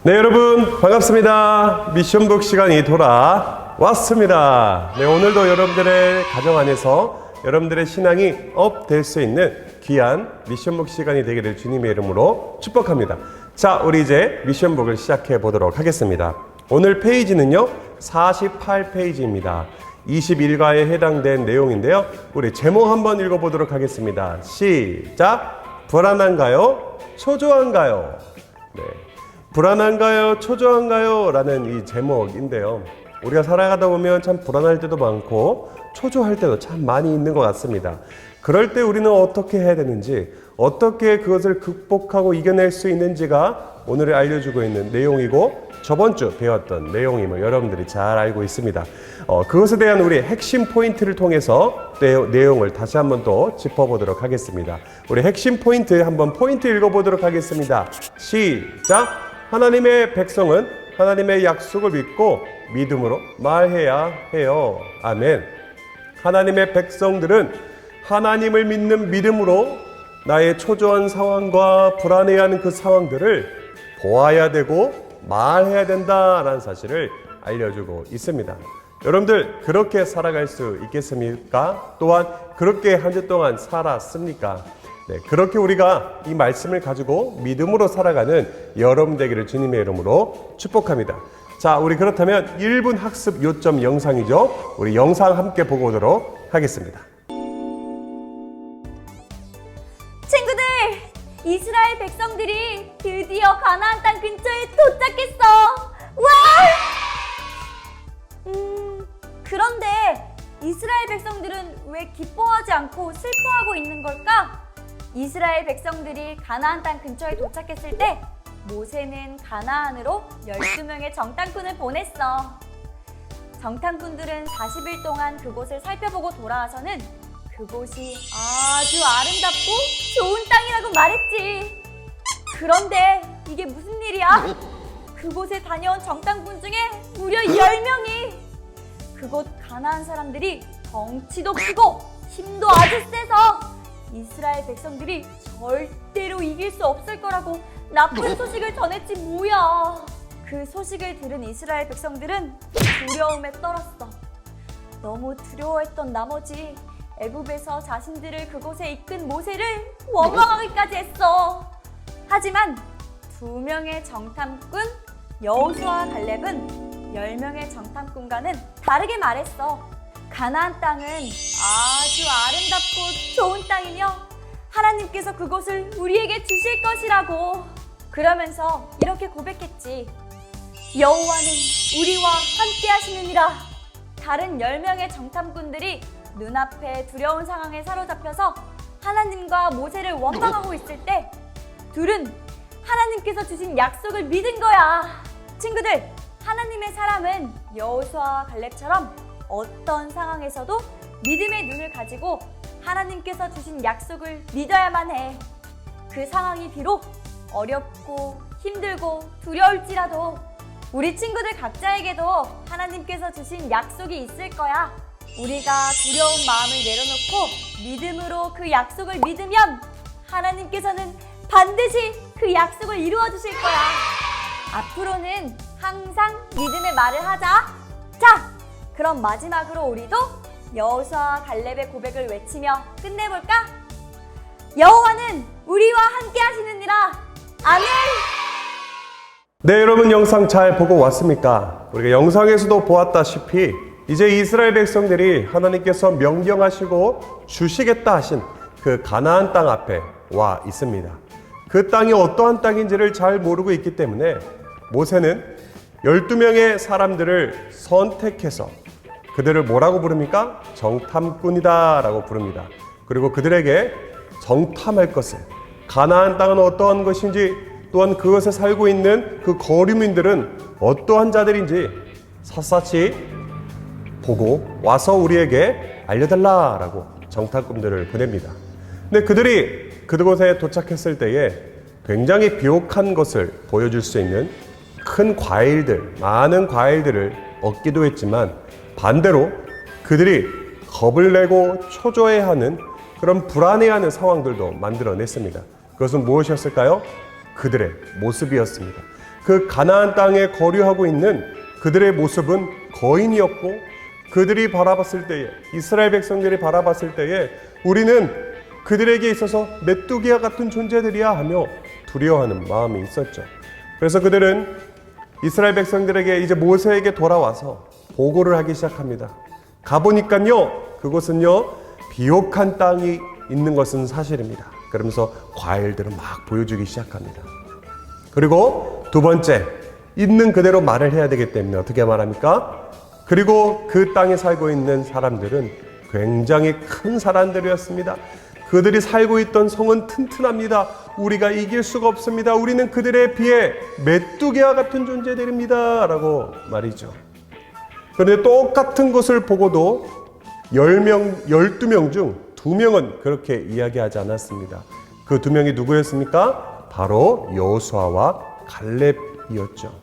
네, 여러분 반갑습니다. 미션북 시간이 돌아왔습니다. 네, 오늘도 여러분들의 가정 안에서 여러분들의 신앙이 업 될 수 있는 귀한 미션북 시간이 되기를 주님의 이름으로 축복합니다. 자, 우리 이제 미션북을 시작해 보도록 하겠습니다. 오늘 페이지는요 48페이지입니다. 21과에 해당된 내용인데요, 우리 제목 한번 읽어보도록 하겠습니다. 시작! 불안한가요? 초조한가요? 네, 불안한가요? 초조한가요? 라는 이 제목인데요, 우리가 살아가다 보면 참 불안할 때도 많고 초조할 때도 참 많이 있는 것 같습니다. 그럴 때 우리는 어떻게 해야 되는지, 어떻게 그것을 극복하고 이겨낼 수 있는지가 오늘 알려주고 있는 내용이고, 저번 주 배웠던 내용임을 여러분들이 잘 알고 있습니다. 그것에 대한 우리 핵심 포인트를 통해서 내용을 다시 한번 또 짚어보도록 하겠습니다. 우리 핵심 포인트 한번 포인트 읽어보도록 하겠습니다. 시작! 하나님의 백성은 하나님의 약속을 믿고 믿음으로 말해야 해요. 아멘. 하나님의 백성들은 하나님을 믿는 믿음으로 나의 초조한 상황과 불안해하는 그 상황들을 보아야 되고 말해야 된다라는 사실을 알려주고 있습니다. 여러분들 그렇게 살아갈 수 있겠습니까? 또한 그렇게 한 주 동안 살았습니까? 네, 그렇게 우리가 이 말씀을 가지고 믿음으로 살아가는 여러분 되기를 주님의 이름으로 축복합니다. 자, 우리 그렇다면 1분 학습 요점 영상이죠. 우리 영상 함께 보고 오도록 하겠습니다. 친구들, 이스라엘 백성들이 드디어 가나안 땅 근처에 도착했어. 와! 그런데 이스라엘 백성들은 왜 기뻐하지 않고 슬퍼하고 있는 걸까? 이스라엘 백성들이 가나안 땅 근처에 도착했을 때 모세는 가나안으로 12명의 정탐꾼을 보냈어. 정탐꾼들은 40일 동안 그곳을 살펴보고 돌아와서는 그곳이 아주 아름답고 좋은 땅이라고 말했지. 그런데 이게 무슨 일이야? 그곳에 다녀온 정탐꾼 중에 무려 10명이 그곳 가나안 사람들이 덩치도 크고 힘도 아주 세서 이스라엘 백성들이 절대로 이길 수 없을 거라고 나쁜 소식을 전했지 뭐야. 그 소식을 들은 이스라엘 백성들은 두려움에 떨었어. 너무 두려워했던 나머지 애굽에서 자신들을 그곳에 이끈 모세를 원망하기까지 했어. 하지만 2명의 정탐꾼 여호수아와 갈렙은 10명의 정탐꾼과는 다르게 말했어. 가나안 땅은 아주 아름답고 좋은 땅이며 하나님께서 그곳을 우리에게 주실 것이라고. 그러면서 이렇게 고백했지. 여호와는 우리와 함께 하시느니라. 다른 10명의 정탐꾼들이 눈앞에 두려운 상황에 사로잡혀서 하나님과 모세를 원망하고 있을 때 둘은 하나님께서 주신 약속을 믿은 거야. 친구들, 하나님의 사람은 여호수아와 갈렙처럼 어떤 상황에서도 믿음의 눈을 가지고 하나님께서 주신 약속을 믿어야만 해. 그 상황이 비록 어렵고 힘들고 두려울지라도 우리 친구들 각자에게도 하나님께서 주신 약속이 있을 거야. 우리가 두려운 마음을 내려놓고 믿음으로 그 약속을 믿으면 하나님께서는 반드시 그 약속을 이루어 주실 거야. 앞으로는 항상 믿음의 말을 하자. 자, 그럼 마지막으로 우리도 여호수아와 갈렙의 고백을 외치며 끝내볼까? 여호와는 우리와 함께 하시느니라. 아멘. 네, 여러분 영상 잘 보고 왔습니까? 우리가 영상에서도 보았다시피 이제 이스라엘 백성들이 하나님께서 명령하시고 주시겠다 하신 그 가나안 땅 앞에 와 있습니다. 그 땅이 어떠한 땅인지를 잘 모르고 있기 때문에 모세는 12명의 사람들을 선택해서 그들을 뭐라고 부릅니까? 정탐꾼이다 라고 부릅니다. 그리고 그들에게 정탐할 것을, 가나안 땅은 어떠한 것인지, 또한 그것에 살고 있는 그 거류민들은 어떠한 자들인지 샅샅이 보고 와서 우리에게 알려달라라고 정탐꾼들을 보냅니다. 근데 그들이 그곳에 도착했을 때에 굉장히 비옥한 것을 보여줄 수 있는 큰 과일들, 많은 과일들을 얻기도 했지만 반대로 그들이 겁을 내고 초조해하는 그런 불안해하는 상황들도 만들어냈습니다. 그것은 무엇이었을까요? 그들의 모습이었습니다. 그 가나안 땅에 거류하고 있는 그들의 모습은 거인이었고, 그들이 바라봤을 때에, 이스라엘 백성들이 바라봤을 때에 우리는 그들에게 있어서 메뚜기와 같은 존재들이야 하며 두려워하는 마음이 있었죠. 그래서 그들은 이스라엘 백성들에게 이제 모세에게 돌아와서 보고를 하기 시작합니다. 가보니까요, 그곳은요 비옥한 땅이 있는 것은 사실입니다. 그러면서 과일들을 막 보여주기 시작합니다. 그리고 두 번째, 있는 그대로 말을 해야 되기 때문에 어떻게 말합니까? 그리고 그 땅에 살고 있는 사람들은 굉장히 큰 사람들이었습니다. 그들이 살고 있던 성은 튼튼합니다. 우리가 이길 수가 없습니다. 우리는 그들에 비해 메뚜기와 같은 존재들입니다. 라고 말이죠. 그런데 똑같은 것을 보고도 10명, 12명 중 2명은 그렇게 이야기하지 않았습니다. 그 2명이 누구였습니까? 바로 여호수아와 갈렙이었죠.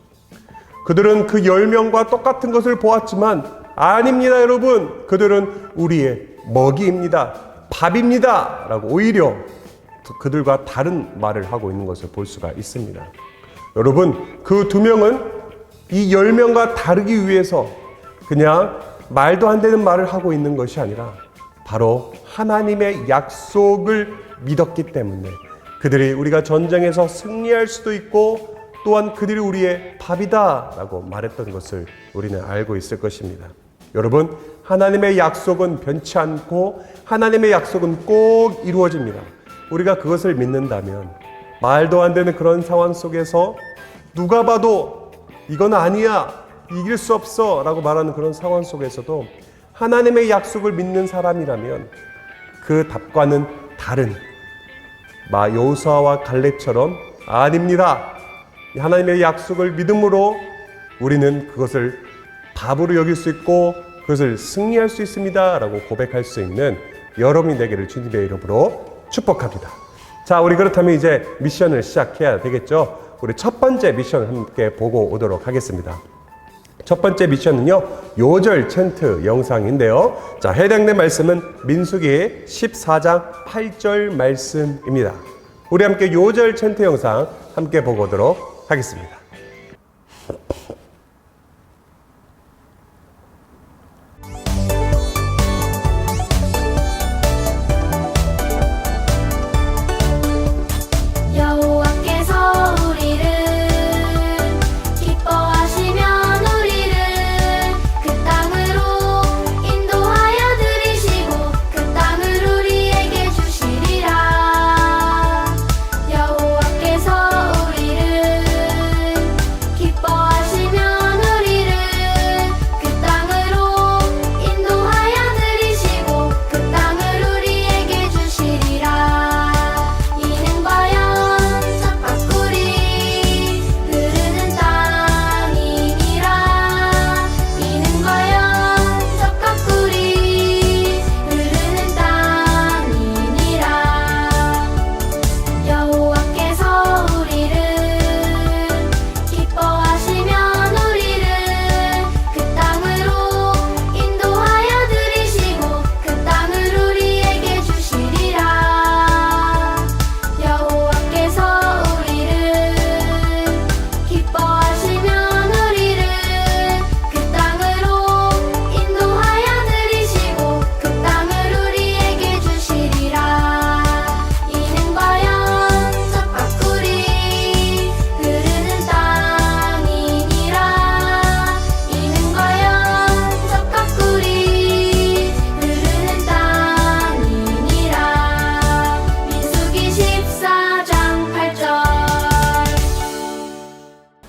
그들은 그 10명과 똑같은 것을 보았지만 아닙니다, 여러분. 그들은 우리의 먹이입니다. 밥입니다. 라고 오히려 그들과 다른 말을 하고 있는 것을 볼 수가 있습니다. 여러분, 그 2명은 이 10명과 다르기 위해서 그냥 말도 안 되는 말을 하고 있는 것이 아니라 바로 하나님의 약속을 믿었기 때문에 그들이 우리가 전쟁에서 승리할 수도 있고 또한 그들이 우리의 밥이다 라고 말했던 것을 우리는 알고 있을 것입니다. 여러분, 하나님의 약속은 변치 않고 하나님의 약속은 꼭 이루어집니다. 우리가 그것을 믿는다면 말도 안 되는 그런 상황 속에서 누가 봐도 이건 아니야, 이길 수 없어 라고 말하는 그런 상황 속에서도 하나님의 약속을 믿는 사람이라면 그 답과는 다른 여호수아와 갈렙처럼 아닙니다. 하나님의 약속을 믿음으로 우리는 그것을 답으로 여길 수 있고 그것을 승리할 수 있습니다 라고 고백할 수 있는 여러분이 되기를 주님의 이름으로 축복합니다. 자, 우리 그렇다면 이제 미션을 시작해야 되겠죠. 우리 첫 번째 미션을 함께 보고 오도록 하겠습니다. 첫 번째 미션은요, 요절 챈트 영상인데요. 자, 해당된 말씀은 민수기 14장 8절 말씀입니다. 우리 함께 요절 챈트 영상 함께 보고 오도록 하겠습니다.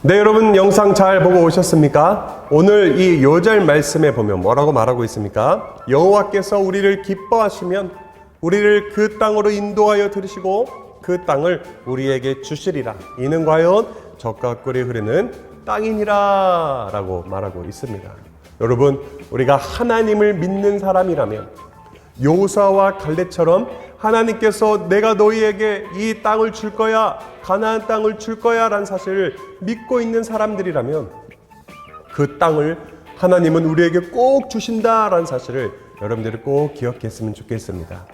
네, 여러분 영상 잘 보고 오셨습니까? 오늘 이 요절 말씀에 보면 뭐라고 말하고 있습니까? 여호와께서 우리를 기뻐하시면 우리를 그 땅으로 인도하여 들으시고 그 땅을 우리에게 주시리라. 이는 과연 젖과 꿀이 흐르는 땅이니라 라고 말하고 있습니다. 여러분, 우리가 하나님을 믿는 사람이라면 여호수아와 갈렙처럼 하나님께서 내가 너희에게 이 땅을 줄 거야, 가나안 땅을 줄 거야 라는 사실을 믿고 있는 사람들이라면 그 땅을 하나님은 우리에게 꼭 주신다라는 사실을 여러분들이 꼭 기억했으면 좋겠습니다.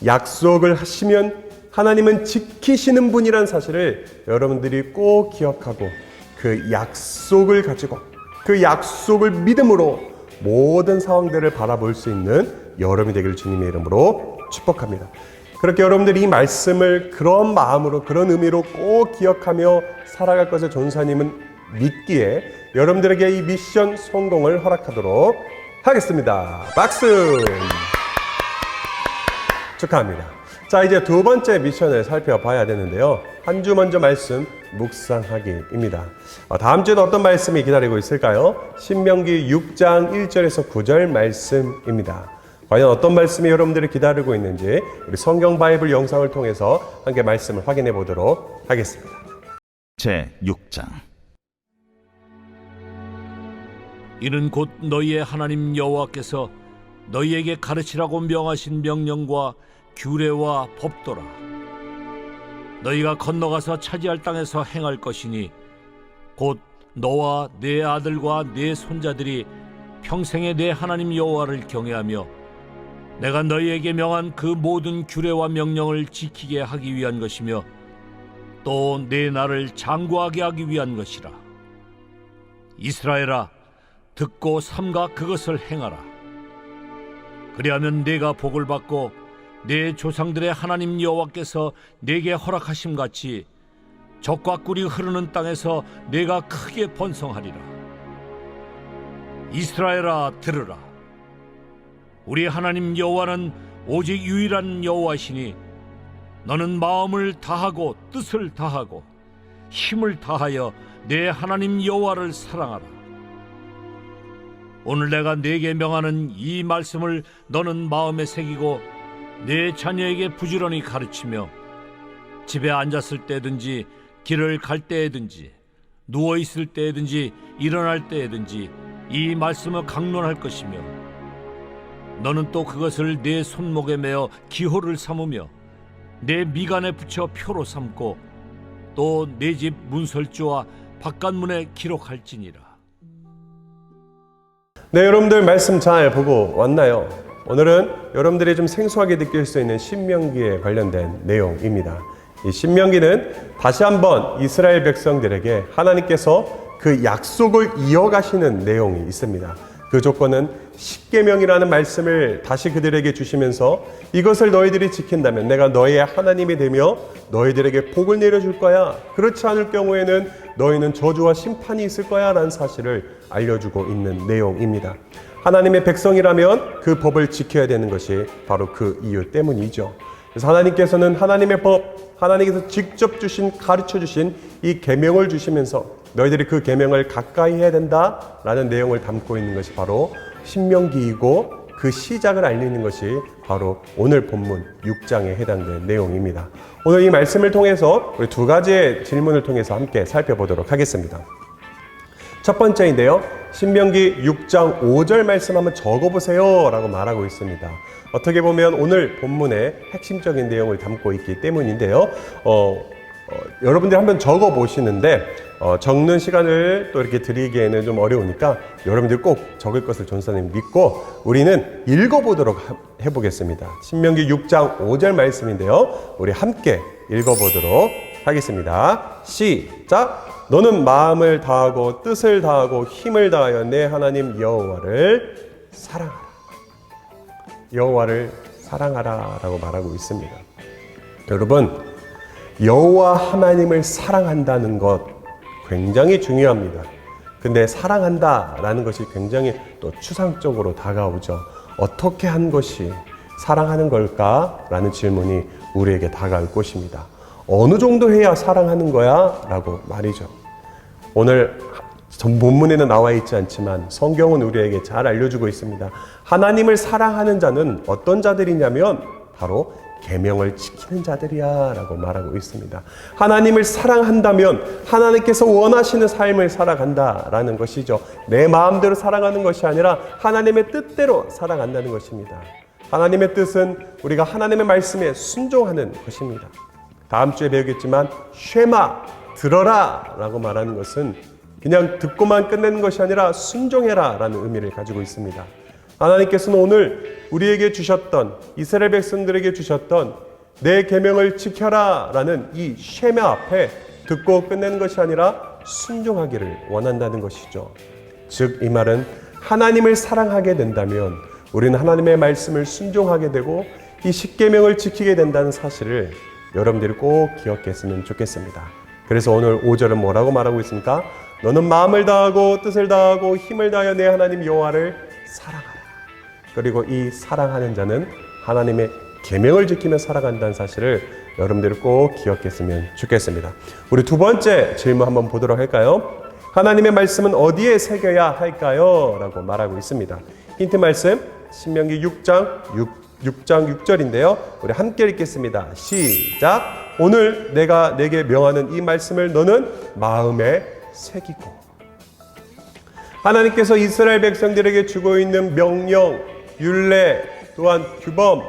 약속을 하시면 하나님은 지키시는 분이라는 사실을 여러분들이 꼭 기억하고 그 약속을 가지고 그 약속을 믿음으로 모든 상황들을 바라볼 수 있는 여러분이 되기를 주님의 이름으로 축복합니다. 그렇게 여러분들이 이 말씀을 그런 마음으로 그런 의미로 꼭 기억하며 살아갈 것을 전사님은 믿기에 여러분들에게 이 미션 성공을 허락하도록 하겠습니다. 박수! 축하합니다. 자, 이제 두 번째 미션을 살펴봐야 되는데요. 한 주 먼저 말씀 묵상하기입니다. 다음 주에도 어떤 말씀이 기다리고 있을까요? 신명기 6장 1절에서 9절 말씀입니다. 과연 어떤 말씀이 여러분들을 기다리고 있는지 우리 성경 바이블 영상을 통해서 함께 말씀을 확인해 보도록 하겠습니다. 제6장 이는 곧 너희의 하나님 여호와께서 너희에게 가르치라고 명하신 명령과 규례와 법도라. 너희가 건너가서 차지할 땅에서 행할 것이니 곧 너와 네 아들과 네 손자들이 평생에 내 하나님 여호와를 경외하며 내가 너희에게 명한 그 모든 규례와 명령을 지키게 하기 위한 것이며 또 내 나를 장구하게 하기 위한 것이라. 이스라엘아, 듣고 삼가 그것을 행하라. 그리하면 내가 복을 받고 내 조상들의 하나님 여호와께서 내게 허락하심 같이 젖과 꿀이 흐르는 땅에서 내가 크게 번성하리라. 이스라엘아, 들으라. 우리 하나님 여호와는 오직 유일한 여호와시니 너는 마음을 다하고 뜻을 다하고 힘을 다하여 내 하나님 여호와를 사랑하라. 오늘 내가 네게 명하는 이 말씀을 너는 마음에 새기고 내 자녀에게 부지런히 가르치며 집에 앉았을 때든지 길을 갈 때에든지 누워 있을 때에든지 일어날 때에든지 이 말씀을 강론할 것이며 너는 또 그것을 내 손목에 매어 기호를 삼으며 내 미간에 붙여 표로 삼고 또 내 집 문설주와 바깥문에 기록할지니라. 네, 여러분들 말씀 잘 보고 왔나요? 오늘은 여러분들이 좀 생소하게 느낄 수 있는 신명기에 관련된 내용입니다. 이 신명기는 다시 한번 이스라엘 백성들에게 하나님께서 그 약속을 이어가시는 내용이 있습니다. 그 조건은 십계명이라는 말씀을 다시 그들에게 주시면서 이것을 너희들이 지킨다면 내가 너희의 하나님이 되며 너희들에게 복을 내려줄 거야. 그렇지 않을 경우에는 너희는 저주와 심판이 있을 거야 라는 사실을 알려주고 있는 내용입니다. 하나님의 백성이라면 그 법을 지켜야 되는 것이 바로 그 이유 때문이죠. 그래서 하나님께서는 하나님의 법, 하나님께서 직접 가르쳐 주신 이 계명을 주시면서 너희들이 그 계명을 가까이 해야 된다라는 내용을 담고 있는 것이 바로 신명기이고 그 시작을 알리는 것이 바로 오늘 본문 6장에 해당되는 내용입니다. 오늘 이 말씀을 통해서 우리 두 가지의 질문을 통해서 함께 살펴보도록 하겠습니다. 첫 번째인데요. 신명기 6장 5절 말씀 한번 적어보세요 라고 말하고 있습니다. 어떻게 보면 오늘 본문의 핵심적인 내용을 담고 있기 때문인데요. 여러분들이 한번 적어보시는데 적는 시간을 또 이렇게 드리기에는 좀 어려우니까 여러분들이 꼭 적을 것을 전사님 믿고 우리는 읽어보도록 해보겠습니다. 신명기 6장 5절 말씀인데요. 우리 함께 읽어보도록 하겠습니다. 시작! 너는 마음을 다하고 뜻을 다하고 힘을 다하여 내 하나님 여호와를 사랑하라. 여호와를 사랑하라 라고 말하고 있습니다. 여러분, 여호와 하나님을 사랑한다는 것 굉장히 중요합니다. 근데 사랑한다라는 것이 굉장히 또 추상적으로 다가오죠. 어떻게 한 것이 사랑하는 걸까라는 질문이 우리에게 다가올 것입니다. 어느 정도 해야 사랑하는 거야? 라고 말이죠. 오늘 본문에는 나와 있지 않지만 성경은 우리에게 잘 알려주고 있습니다. 하나님을 사랑하는 자는 어떤 자들이냐면 바로 계명을 지키는 자들이야 라고 말하고 있습니다. 하나님을 사랑한다면 하나님께서 원하시는 삶을 살아간다라는 것이죠. 내 마음대로 살아가는 것이 아니라 하나님의 뜻대로 살아간다는 것입니다. 하나님의 뜻은 우리가 하나님의 말씀에 순종하는 것입니다. 다음 주에 배우겠지만 쉐마, 들어라 라고 말하는 것은 그냥 듣고만 끝내는 것이 아니라 순종해라 라는 의미를 가지고 있습니다. 하나님께서는 오늘 우리에게 주셨던 이스라엘 백성들에게 주셨던 내 계명을 지켜라 라는 이 쉐마 앞에 듣고 끝내는 것이 아니라 순종하기를 원한다는 것이죠. 즉, 이 말은 하나님을 사랑하게 된다면 우리는 하나님의 말씀을 순종하게 되고 이 십계명을 지키게 된다는 사실을 여러분들이 꼭 기억했으면 좋겠습니다. 그래서 오늘 5절은 뭐라고 말하고 있습니까? 너는 마음을 다하고 뜻을 다하고 힘을 다하여 내 하나님 여호와를 사랑하라. 그리고 이 사랑하는 자는 하나님의 계명을 지키며 살아간다는 사실을 여러분들이 꼭 기억했으면 좋겠습니다. 우리 두 번째 질문 한번 보도록 할까요? 하나님의 말씀은 어디에 새겨야 할까요? 라고 말하고 있습니다. 힌트 말씀 신명기 6장 6절인데요. 우리 함께 읽겠습니다. 시작. 오늘 내가 내게 명하는 이 말씀을 너는 마음에 새기고. 하나님께서 이스라엘 백성들에게 주고 있는 명령, 율례, 또한 규범,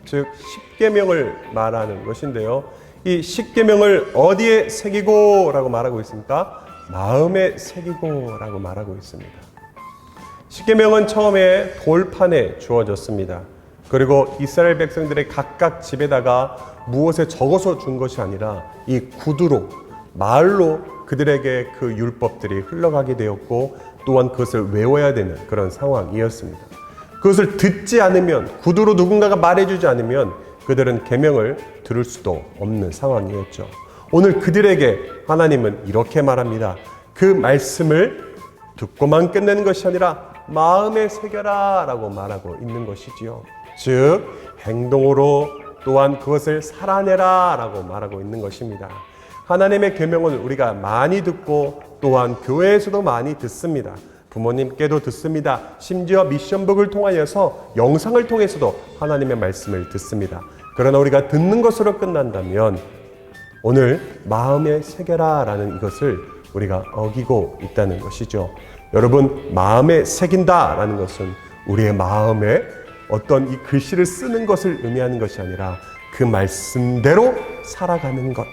즉 십계명을 말하는 것인데요. 이 십계명을 어디에 새기고 라고 말하고 있습니까? 마음에 새기고 라고 말하고 있습니다. 십계명은 처음에 돌판에 주어졌습니다. 그리고 이스라엘 백성들의 각각 집에다가 무엇에 적어서 준 것이 아니라 이 구두로, 말로 그들에게 그 율법들이 흘러가게 되었고 또한 그것을 외워야 되는 그런 상황이었습니다. 그것을 듣지 않으면, 구두로 누군가가 말해주지 않으면 그들은 계명을 들을 수도 없는 상황이었죠. 오늘 그들에게 하나님은 이렇게 말합니다. 그 말씀을 듣고만 끝내는 것이 아니라 마음에 새겨라 라고 말하고 있는 것이지요. 즉 행동으로 또한 그것을 살아내라 라고 말하고 있는 것입니다. 하나님의 계명을 우리가 많이 듣고 또한 교회에서도 많이 듣습니다. 부모님께도 듣습니다. 심지어 미션북을 통하여서 영상을 통해서도 하나님의 말씀을 듣습니다. 그러나 우리가 듣는 것으로 끝난다면 오늘 마음에 새겨라 라는 이것을 우리가 어기고 있다는 것이죠. 여러분, 마음에 새긴다 라는 것은 우리의 마음에 어떤 이 글씨를 쓰는 것을 의미하는 것이 아니라 그 말씀대로 살아가는 것.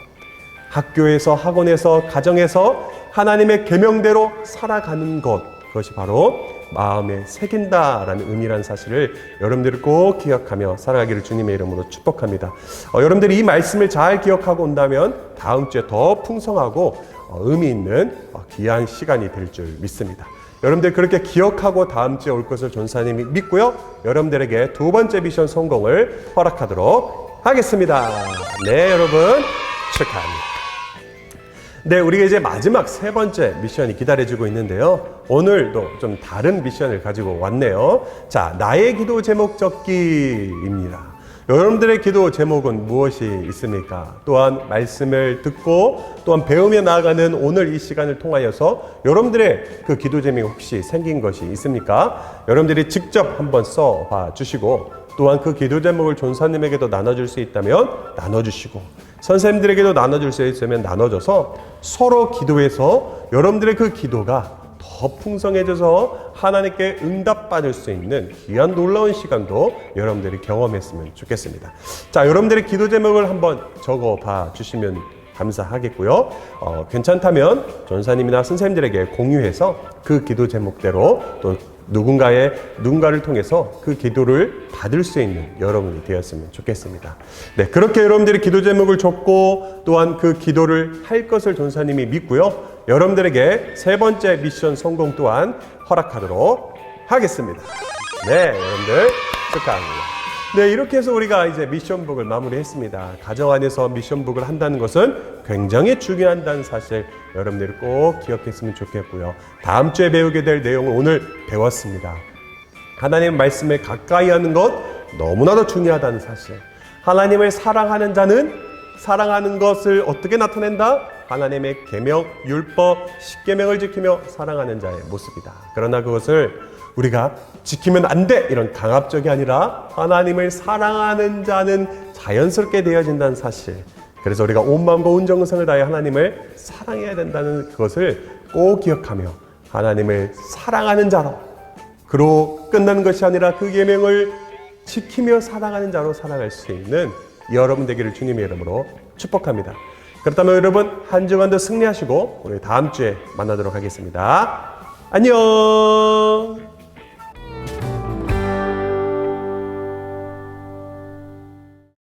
학교에서, 학원에서, 가정에서 하나님의 계명대로 살아가는 것. 그것이 바로 마음에 새긴다라는 의미라는 사실을 여러분들이 꼭 기억하며 살아가기를 주님의 이름으로 축복합니다. 여러분들이 이 말씀을 잘 기억하고 온다면 다음 주에 더 풍성하고 의미 있는 귀한 시간이 될 줄 믿습니다. 여러분들 그렇게 기억하고 다음 주에 올 것을 전사님이 믿고요. 여러분들에게 두 번째 미션 성공을 허락하도록 하겠습니다. 네, 여러분 축하합니다. 네, 우리가 이제 마지막 세 번째 미션이 기다려지고 있는데요. 오늘도 좀 다른 미션을 가지고 왔네요. 자, 나의 기도 제목 적기입니다. 여러분들의 기도 제목은 무엇이 있습니까? 또한 말씀을 듣고 또한 배우며 나아가는 오늘 이 시간을 통하여서 여러분들의 그 기도 제목이 혹시 생긴 것이 있습니까? 여러분들이 직접 한번 써봐 주시고 또한 그 기도 제목을 전사님에게도 나눠줄 수 있다면 나눠주시고 선생님들에게도 나눠줄 수 있으면 나눠줘서 서로 기도해서 여러분들의 그 기도가 더 풍성해져서 하나님께 응답받을 수 있는 귀한 놀라운 시간도 여러분들이 경험했으면 좋겠습니다. 자, 여러분들의 기도 제목을 한번 적어봐 주시면 감사하겠고요. 괜찮다면 전사님이나 선생님들에게 공유해서 그 기도 제목대로 또 누군가를 통해서 그 기도를 받을 수 있는 여러분이 되었으면 좋겠습니다. 네, 그렇게 여러분들이 기도 제목을 적고 또한 그 기도를 할 것을 전사님이 믿고요. 여러분들에게 세 번째 미션 성공 또한 허락하도록 하겠습니다. 네, 여러분들 축하합니다. 네, 이렇게 해서 우리가 이제 미션북을 마무리했습니다. 가정 안에서 미션북을 한다는 것은 굉장히 중요하다는 사실 여러분들이 꼭 기억했으면 좋겠고요. 다음 주에 배우게 될 내용을 오늘 배웠습니다. 하나님의 말씀에 가까이 하는 것 너무나도 중요하다는 사실. 하나님을 사랑하는 자는 사랑하는 것을 어떻게 나타낸다? 하나님의 계명, 율법, 십계명을 지키며 사랑하는 자의 모습이다. 그러나 그것을 우리가 지키면 안 돼! 이런 강압적이 아니라 하나님을 사랑하는 자는 자연스럽게 되어진다는 사실. 그래서 우리가 온 마음과 온 정성을 다해 하나님을 사랑해야 된다는 그것을 꼭 기억하며 하나님을 사랑하는 자로 그로 끝나는 것이 아니라 그 계명을 지키며 사랑하는 자로 살아갈 수 있는 여러분 되기를 주님의 이름으로 축복합니다. 그렇다면 여러분 한 주간도 승리하시고 우리 다음 주에 만나도록 하겠습니다. 안녕.